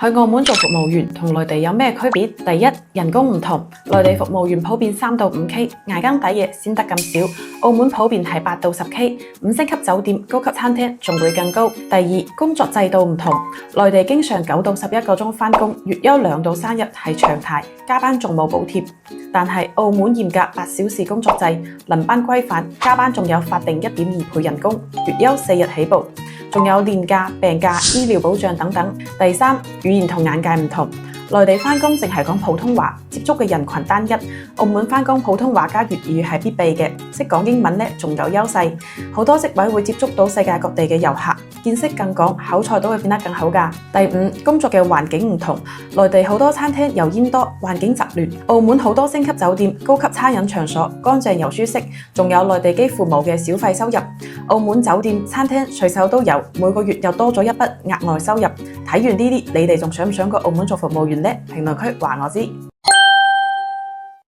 去澳門做服務員同內地有咩區別？第一，人工唔同，內地服務員普遍3到5K，捱更抵夜先得咁少；澳門普遍係8到10K， 5星級酒店、高級餐廳仲會更高。第二，工作制度唔同，內地經常9到11個鐘返工，月休2到3日係常態，加班仲冇補貼。但係澳門嚴格8小時工作制，輪班規範，加班仲有法定1.2倍人工，月休4日起步。仲有年假、病假、醫療保障等等。第三，語言同眼界唔同，內地返工淨係講普通話，接觸嘅人群單一；澳門返工普通話加粵語係必備嘅，識講英文呢仲有優勢。好多職位會接觸到世界各地嘅遊客，見識更廣，口才都會變得更好㗎。第五，工作嘅環境唔同，內地好多餐廳油煙多，環境雜亂；澳門好多星級酒店、高級餐飲場所，乾淨又舒適，仲有內地幾乎冇嘅小費收入。澳門酒店、餐廳隨手都有，每個月又多咗一筆額外收入。睇完呢啲，你哋仲想唔想過澳門做服務員呢？評論區話我知。